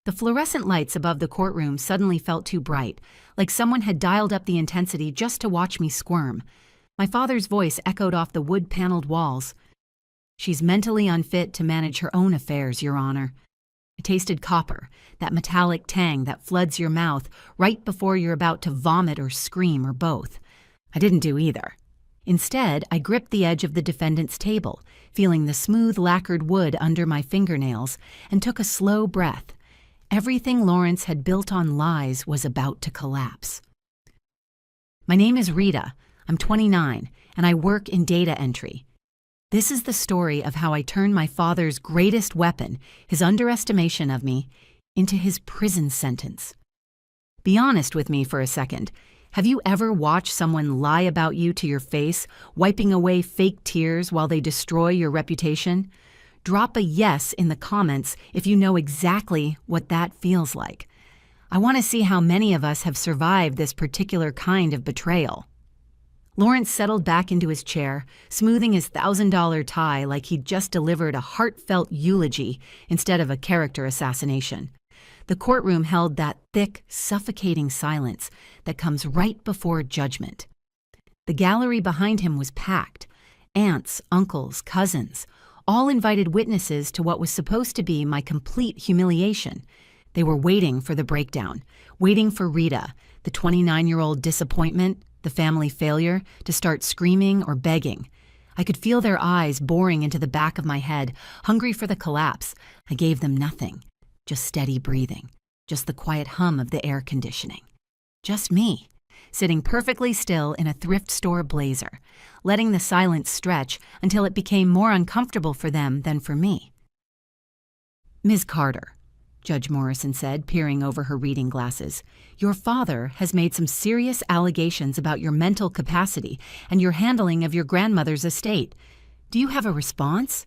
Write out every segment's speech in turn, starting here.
The fluorescent lights above the courtroom suddenly felt too bright, like someone had dialed up the intensity just to watch me squirm. My father's voice echoed off the wood-paneled walls. "She's mentally unfit to manage her own affairs, Your Honor." I tasted copper, that metallic tang that floods your mouth right before you're about to vomit or scream or both. I didn't do either. Instead, I gripped the edge of the defendant's table, feeling the smooth lacquered wood under my fingernails, and took a slow breath. Everything Lawrence had built on lies was about to collapse. "My name is Rita. I'm 29, and I work in data entry. This is the story of how I turned my father's greatest weapon, his underestimation of me, into his prison sentence. Be honest with me for a second. Have you ever watched someone lie about you to your face, wiping away fake tears while they destroy your reputation? Drop a yes in the comments if you know exactly what that feels like. I want to see how many of us have survived this particular kind of betrayal." Lawrence settled back into his chair, smoothing his $1,000 tie like he'd just delivered a heartfelt eulogy instead of a character assassination. The courtroom held that thick, suffocating silence that comes right before judgment. The gallery behind him was packed. Aunts, uncles, cousins, all invited witnesses to what was supposed to be my complete humiliation. They were waiting for the breakdown, waiting for Rita, the 29-year-old disappointment, the family failure, to start screaming or begging. I could feel their eyes boring into the back of my head, hungry for the collapse. I gave them nothing, just steady breathing, just the quiet hum of the air conditioning. Just me, sitting perfectly still in a thrift store blazer, letting the silence stretch until it became more uncomfortable for them than for me. "Ms. Carter," Judge Morrison said, peering over her reading glasses, "your father has made some serious allegations about your mental capacity and your handling of your grandmother's estate. Do you have a response?"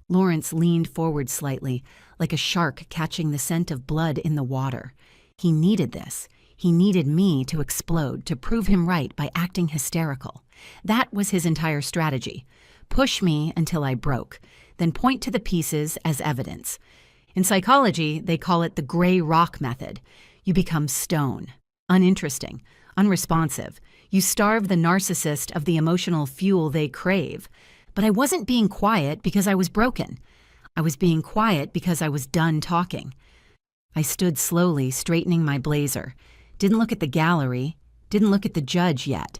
Lawrence leaned forward slightly, like a shark catching the scent of blood in the water. He needed this. He needed me to explode, to prove him right by acting hysterical. That was his entire strategy. Push me until I broke, then point to the pieces as evidence. In psychology, they call it the gray rock method. You become stone, uninteresting, unresponsive. You starve the narcissist of the emotional fuel they crave. But I wasn't being quiet because I was broken. I was being quiet because I was done talking. I stood slowly, straightening my blazer. Didn't look at the gallery, didn't look at the judge yet.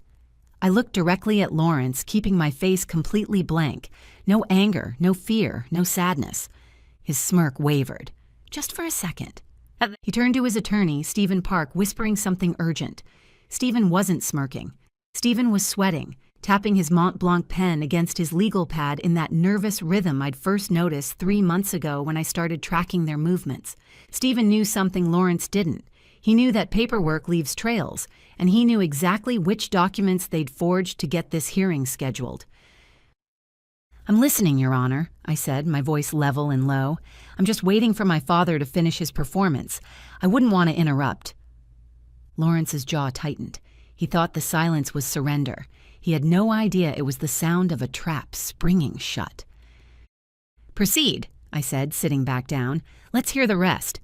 I looked directly at Lawrence, keeping my face completely blank. No anger, no fear, no sadness. His smirk wavered, just for a second. He turned to his attorney, Stephen Park, whispering something urgent. Stephen wasn't smirking. Stephen was sweating, tapping his Mont Blanc pen against his legal pad in that nervous rhythm I'd first noticed 3 months ago when I started tracking their movements. Stephen knew something Lawrence didn't. He knew that paperwork leaves trails, and he knew exactly which documents they'd forged to get this hearing scheduled. "I'm listening, Your Honor," I said, my voice level and low. "I'm just waiting for my father to finish his performance. I wouldn't want to interrupt." Lawrence's jaw tightened. He thought the silence was surrender. He had no idea it was the sound of a trap springing shut. "Proceed," I said, sitting back down. "Let's hear the rest."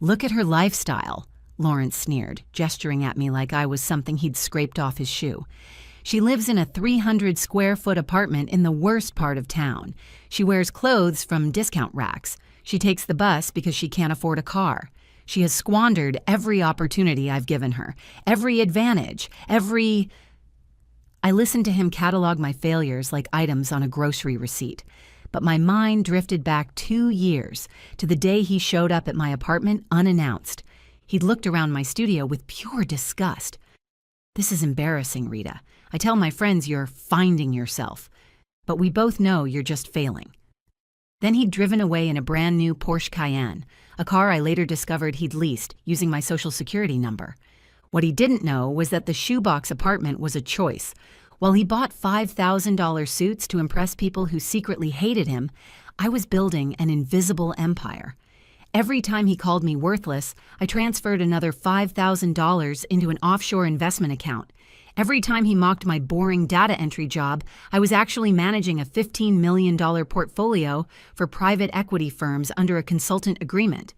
"Look at her lifestyle," Lawrence sneered, gesturing at me like I was something he'd scraped off his shoe. "She lives in a 300-square-foot apartment in the worst part of town. She wears clothes from discount racks. She takes the bus because she can't afford a car. She has squandered every opportunity I've given her, every advantage, every—" I listened to him catalog my failures like items on a grocery receipt. But my mind drifted back 2 years to the day he showed up at my apartment unannounced. He'd looked around my studio with pure disgust. "This is embarrassing, Rita. I tell my friends you're finding yourself, but we both know you're just failing." Then he'd driven away in a brand new Porsche Cayenne, a car I later discovered he'd leased using my Social Security number. What he didn't know was that the shoebox apartment was a choice. While he bought $5,000 suits to impress people who secretly hated him, I was building an invisible empire. Every time he called me worthless, I transferred another $5,000 into an offshore investment account. Every time he mocked my boring data entry job, I was actually managing a $15 million portfolio for private equity firms under a consultant agreement.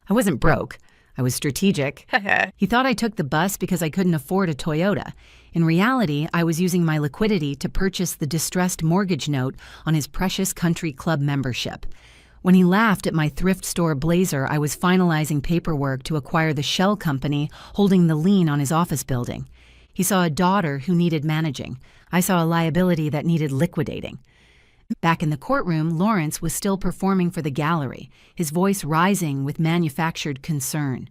I wasn't broke. I was strategic. He thought I took the bus because I couldn't afford a Toyota. In reality, I was using my liquidity to purchase the distressed mortgage note on his precious country club membership. When he laughed at my thrift store blazer, I was finalizing paperwork to acquire the shell company holding the lien on his office building. He saw a daughter who needed managing. I saw a liability that needed liquidating. Back in the courtroom, Lawrence was still performing for the gallery, his voice rising with manufactured concern.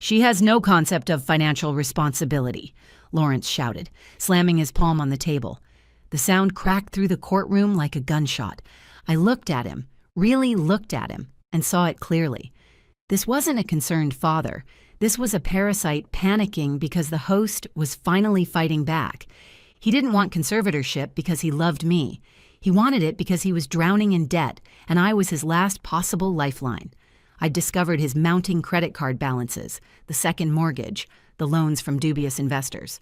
"She has no concept of financial responsibility," Lawrence shouted, slamming his palm on the table. The sound cracked through the courtroom like a gunshot. I looked at him, really looked at him, and saw it clearly. This wasn't a concerned father. This was a parasite panicking because the host was finally fighting back. He didn't want conservatorship because he loved me. He wanted it because he was drowning in debt, and I was his last possible lifeline. I'd discovered his mounting credit card balances, the second mortgage, the loans from dubious investors.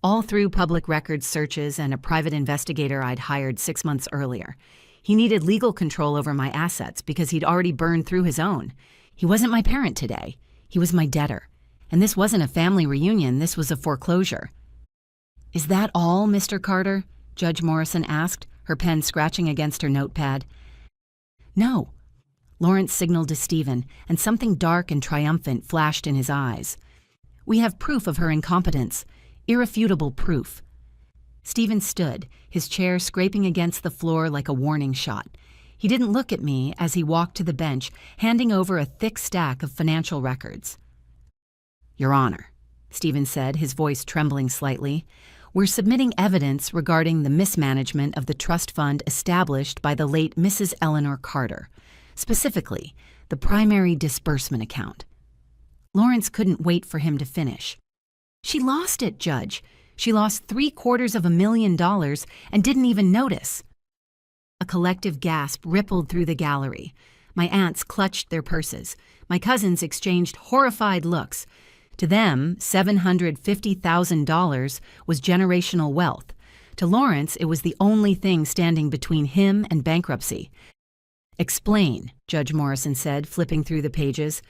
All through public records searches and a private investigator I'd hired 6 months earlier. He needed legal control over my assets because he'd already burned through his own. He wasn't my parent today. He was my debtor. And this wasn't a family reunion, this was a foreclosure. "Is that all, Mr. Carter?" Judge Morrison asked, her pen scratching against her notepad. "No." Lawrence signaled to Stephen, and something dark and triumphant flashed in his eyes. "We have proof of her incompetence. Irrefutable proof." Stephen stood, his chair scraping against the floor like a warning shot. He didn't look at me as he walked to the bench, handing over a thick stack of financial records. "Your Honor," Stephen said, his voice trembling slightly, "we're submitting evidence regarding the mismanagement of the trust fund established by the late Mrs. Eleanor Carter, specifically the primary disbursement account." Lawrence couldn't wait for him to finish. "She lost it, Judge. She lost $750,000 and didn't even notice." A collective gasp rippled through the gallery. My aunts clutched their purses. My cousins exchanged horrified looks. To them, $750,000 was generational wealth. To Lawrence, it was the only thing standing between him and bankruptcy. "Explain," Judge Morrison said, flipping through the pages.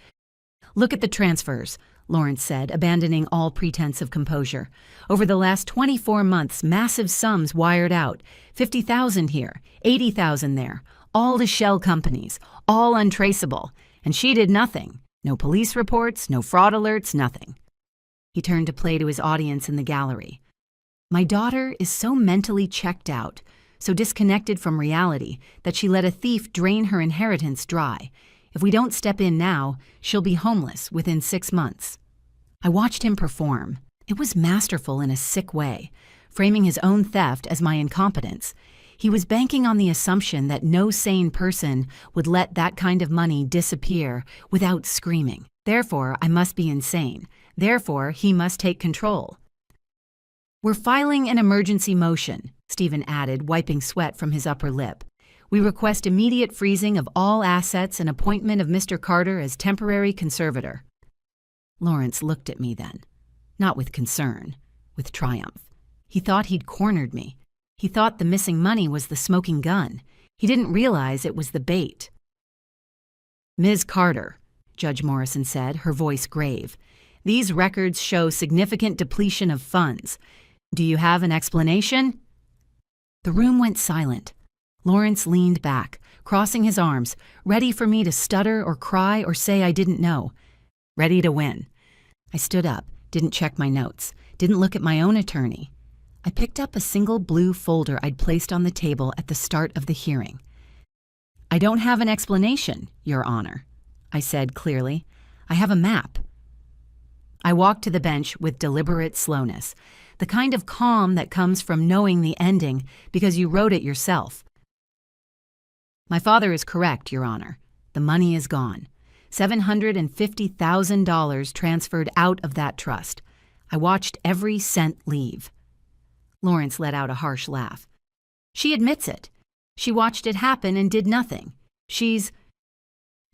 "Look at the transfers," Lawrence said, abandoning all pretense of composure. "Over the last 24 months, massive sums wired out. 50,000 here, 80,000 there, all to shell companies, all untraceable. And she did nothing. No police reports, no fraud alerts, nothing." He turned to play to his audience in the gallery. "My daughter is so mentally checked out, so disconnected from reality, that she let a thief drain her inheritance dry. If we don't step in now, she'll be homeless within 6 months." I watched him perform. It was masterful in a sick way, framing his own theft as my incompetence. He was banking on the assumption that no sane person would let that kind of money disappear without screaming. Therefore, I must be insane. Therefore, he must take control. "We're filing an emergency motion," Stephen added, wiping sweat from his upper lip. "We request immediate freezing of all assets and appointment of Mr. Carter as temporary conservator." Lawrence looked at me then, not with concern, with triumph. He thought he'd cornered me. He thought the missing money was the smoking gun. He didn't realize it was the bait. "Ms. Carter," Judge Morrison said, her voice grave, "these records show significant depletion of funds. Do you have an explanation?" The room went silent. Lawrence leaned back, crossing his arms, ready for me to stutter or cry or say I didn't know. Ready to win. I stood up, didn't check my notes, didn't look at my own attorney. I picked up a single blue folder I'd placed on the table at the start of the hearing. "I don't have an explanation, Your Honor," I said clearly. "I have a map." I walked to the bench with deliberate slowness, the kind of calm that comes from knowing the ending because you wrote it yourself. "My father is correct, Your Honor. The money is gone. $750,000 transferred out of that trust. I watched every cent leave." Lawrence let out a harsh laugh. "She admits it. She watched it happen and did nothing.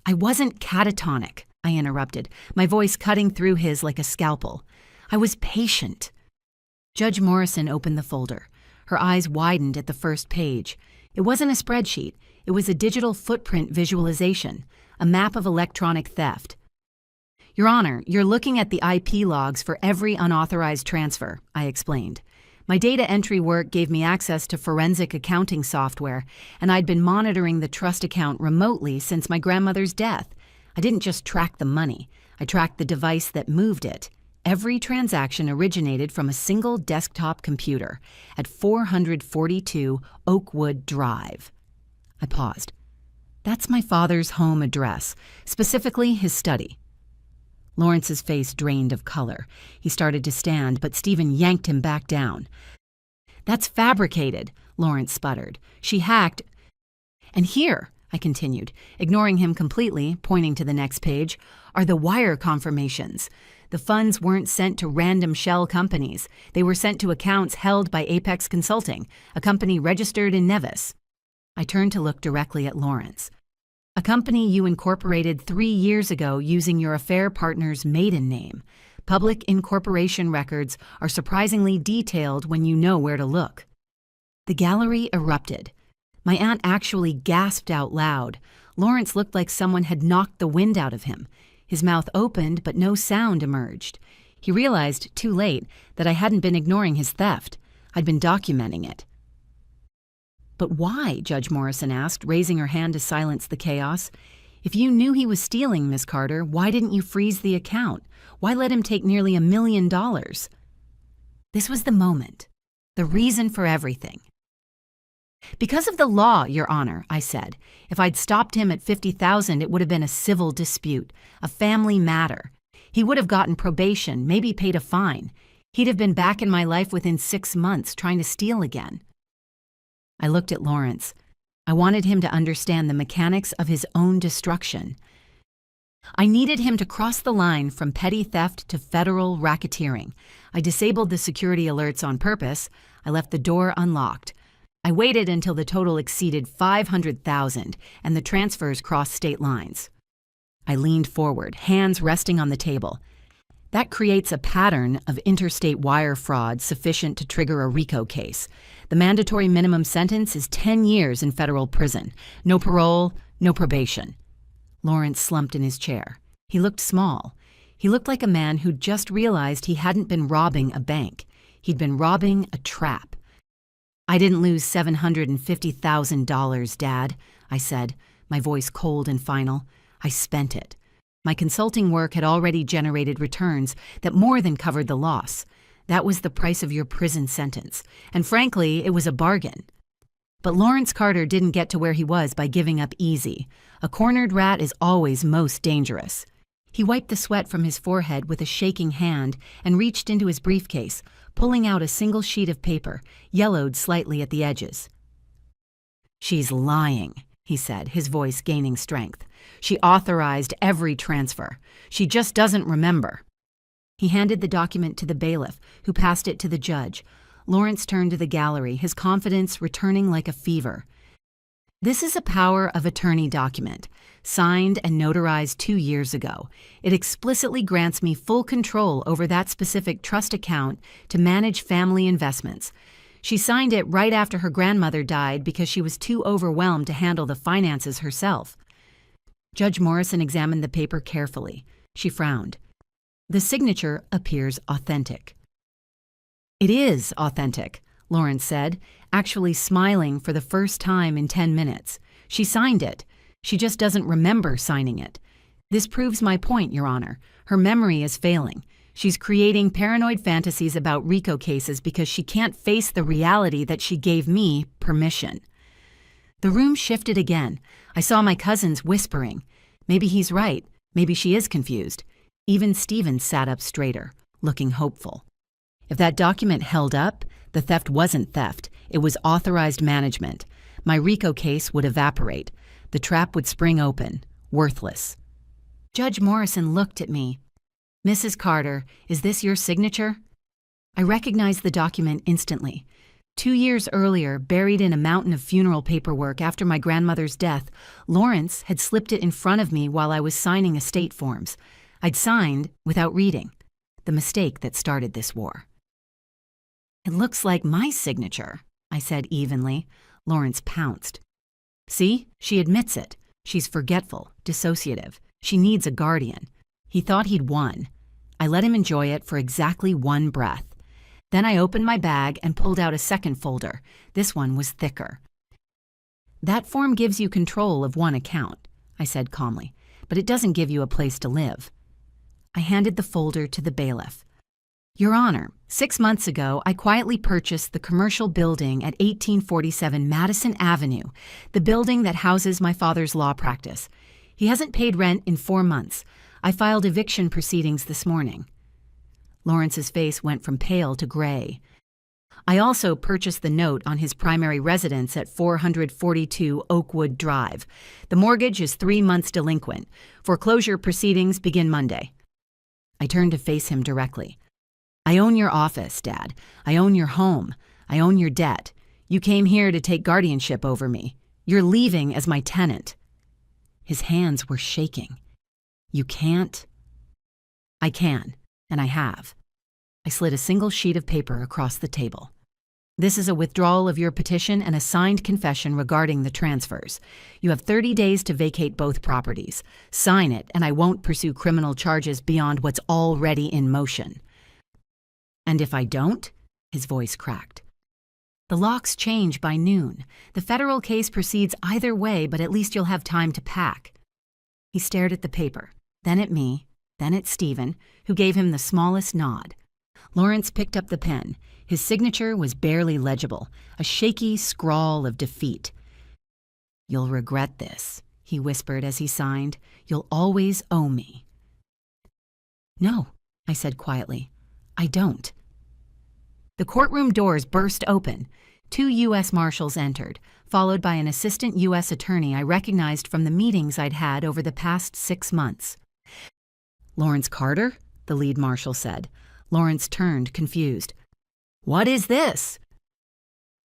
I wasn't catatonic," I interrupted, my voice cutting through his like a scalpel. "I was patient." Judge Morrison opened the folder. Her eyes widened at the first page. It wasn't a spreadsheet. It was a digital footprint visualization, a map of electronic theft. Your Honor, you're looking at the IP logs for every unauthorized transfer, I explained. My data entry work gave me access to forensic accounting software, and I'd been monitoring the trust account remotely since my grandmother's death. I didn't just track the money. I tracked the device that moved it. Every transaction originated from a single desktop computer at 442 Oakwood Drive. I paused. That's my father's home address, specifically his study. Lawrence's face drained of color. He started to stand, but Stephen yanked him back down. That's fabricated, Lawrence sputtered. She hacked. And here, I continued, ignoring him completely, pointing to the next page, are the wire confirmations. The funds weren't sent to random shell companies. They were sent to accounts held by Apex Consulting, a company registered in Nevis. I turned to look directly at Lawrence. A company you incorporated 3 years ago using your affair partner's maiden name. Public incorporation records are surprisingly detailed when you know where to look. The gallery erupted. My aunt actually gasped out loud. Lawrence looked like someone had knocked the wind out of him. His mouth opened, but no sound emerged. He realized, too late, that I hadn't been ignoring his theft. I'd been documenting it. But why? Judge Morrison asked, raising her hand to silence the chaos. If you knew he was stealing, Miss Carter, why didn't you freeze the account? Why let him take nearly $1 million? This was the moment, the reason for everything. Because of the law, Your Honor, I said. If I'd stopped him at $50,000, it would have been a civil dispute, a family matter. He would have gotten probation, maybe paid a fine. He'd have been back in my life within 6 months, trying to steal again. I looked at Lawrence. I wanted him to understand the mechanics of his own destruction. I needed him to cross the line from petty theft to federal racketeering. I disabled the security alerts on purpose. I left the door unlocked. I waited until the total exceeded $500,000 and the transfers crossed state lines. I leaned forward, hands resting on the table. That creates a pattern of interstate wire fraud sufficient to trigger a RICO case. The mandatory minimum sentence is 10 years in federal prison. No parole, no probation. Lawrence slumped in his chair. He looked small. He looked like a man who'd just realized he hadn't been robbing a bank. He'd been robbing a trap. I didn't lose $750,000, Dad, I said, my voice cold and final. I spent it. My consulting work had already generated returns that more than covered the loss. That was the price of your prison sentence, and frankly, it was a bargain. But Lawrence Carter didn't get to where he was by giving up easy. A cornered rat is always most dangerous. He wiped the sweat from his forehead with a shaking hand and reached into his briefcase, pulling out a single sheet of paper, yellowed slightly at the edges. She's lying, he said, his voice gaining strength. She authorized every transfer. She just doesn't remember. He handed the document to the bailiff, who passed it to the judge. Lawrence turned to the gallery, his confidence returning like a fever. This is a power of attorney document, signed and notarized 2 years ago. It explicitly grants me full control over that specific trust account to manage family investments. She signed it right after her grandmother died because she was too overwhelmed to handle the finances herself. Judge Morrison examined the paper carefully. She frowned. The signature appears authentic. It is authentic, Lawrence said, actually smiling for the first time in 10 minutes. She signed it. She just doesn't remember signing it. This proves my point, Your Honor. Her memory is failing. She's creating paranoid fantasies about RICO cases because she can't face the reality that she gave me permission. The room shifted again. I saw my cousins whispering. Maybe he's right. Maybe she is confused. Even Stephen sat up straighter, looking hopeful. If that document held up, the theft wasn't theft. It was authorized management. My RICO case would evaporate. The trap would spring open, worthless. Judge Morrison looked at me. Mrs. Carter, is this your signature? I recognized the document instantly. 2 years earlier, buried in a mountain of funeral paperwork after my grandmother's death, Lawrence had slipped it in front of me while I was signing estate forms. I'd signed without reading. The mistake that started this war. It looks like my signature, I said evenly. Lawrence pounced. See, she admits it. She's forgetful, dissociative. She needs a guardian. He thought he'd won. I let him enjoy it for exactly one breath. Then I opened my bag and pulled out a second folder. This one was thicker. That form gives you control of one account, I said calmly, but it doesn't give you a place to live. I handed the folder to the bailiff. Your Honor, 6 months ago, I quietly purchased the commercial building at 1847 Madison Avenue, the building that houses my father's law practice. He hasn't paid rent in 4 months. I filed eviction proceedings this morning. Lawrence's face went from pale to gray. I also purchased the note on his primary residence at 442 Oakwood Drive. The mortgage is 3 months delinquent. Foreclosure proceedings begin Monday. I turned to face him directly. I own your office, Dad. I own your home. I own your debt. You came here to take guardianship over me. You're leaving as my tenant. His hands were shaking. You can't? I can, and I have. I slid a single sheet of paper across the table. This is a withdrawal of your petition and a signed confession regarding the transfers. You have 30 days to vacate both properties. Sign it, and I won't pursue criminal charges beyond what's already in motion. And if I don't? His voice cracked. The locks change by noon. The federal case proceeds either way, but at least you'll have time to pack. He stared at the paper, then at me, then at Stephen, who gave him the smallest nod. Lawrence picked up the pen. His signature was barely legible, a shaky scrawl of defeat. You'll regret this, he whispered as he signed. You'll always owe me. No, I said quietly. I don't. The courtroom doors burst open. 2 U.S. Marshals entered, followed by an assistant U.S. attorney I recognized from the meetings I'd had over the past 6 months. Lawrence Carter? The lead marshal said. Lawrence turned, confused. What is this?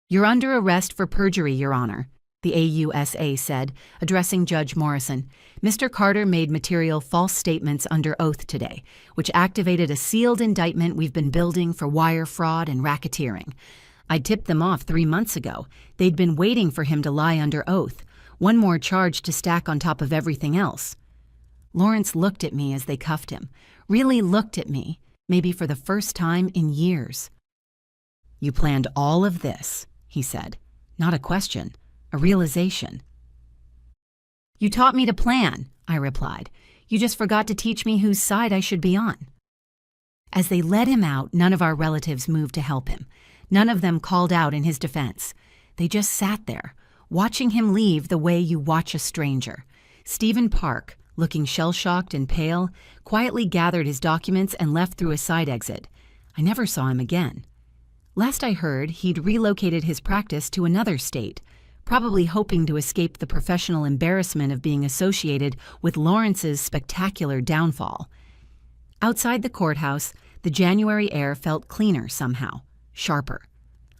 You're under arrest for perjury, Your Honor, the AUSA said, addressing Judge Morrison. Mr. Carter made material false statements under oath today, which activated a sealed indictment we've been building for wire fraud and racketeering. I tipped them off 3 months ago. They'd been waiting for him to lie under oath. One more charge to stack on top of everything else. Lawrence looked at me as they cuffed him. Really looked at me, maybe for the first time in years. You planned all of this, he said. Not a question, a realization. You taught me to plan, I replied. You just forgot to teach me whose side I should be on. As they led him out, none of our relatives moved to help him. None of them called out in his defense. They just sat there, watching him leave the way you watch a stranger. Stephen Park, looking shell-shocked and pale, quietly gathered his documents and left through a side exit. I never saw him again. Last I heard, he'd relocated his practice to another state, probably hoping to escape the professional embarrassment of being associated with Lawrence's spectacular downfall. Outside the courthouse, the January air felt cleaner somehow, sharper.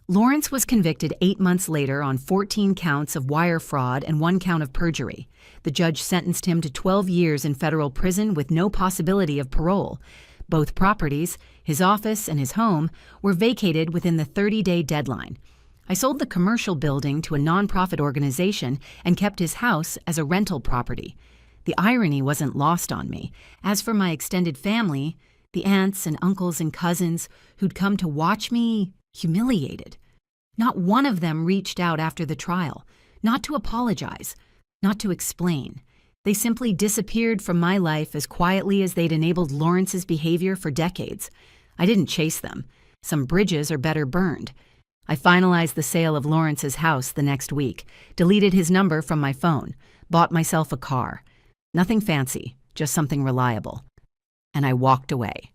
Lawrence was convicted 8 months later on 14 counts of wire fraud and 1 count of perjury. The judge sentenced him to 12 years in federal prison with no possibility of parole. Both properties, his office and his home, were vacated within the 30-day deadline. I sold the commercial building to a nonprofit organization and kept his house as a rental property. The irony wasn't lost on me. As for my extended family, the aunts and uncles and cousins who'd come to watch me humiliated, not one of them reached out after the trial, not to apologize, not to explain. They simply disappeared from my life as quietly as they'd enabled Lawrence's behavior for decades. I didn't chase them. Some bridges are better burned. I finalized the sale of Lawrence's house the next week, deleted his number from my phone, bought myself a car. Nothing fancy, just something reliable. And I walked away.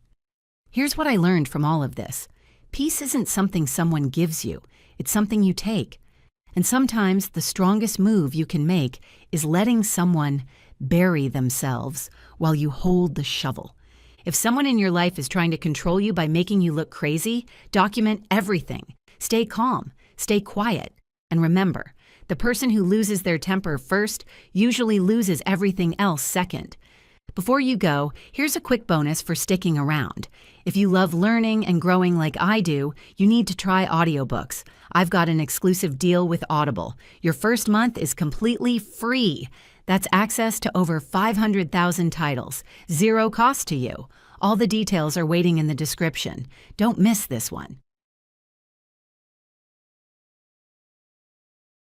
Here's what I learned from all of this. Peace isn't something someone gives you. It's something you take. And sometimes the strongest move you can make is letting someone bury themselves while you hold the shovel. If someone in your life is trying to control you by making you look crazy, document everything. Stay calm, stay quiet, and remember, the person who loses their temper first usually loses everything else second. Before you go, here's a quick bonus for sticking around. If you love learning and growing like I do, you need to try audiobooks. I've got an exclusive deal with Audible. Your first month is completely free. That's access to over 500,000 titles, zero cost to you. All the details are waiting in the description. Don't miss this one.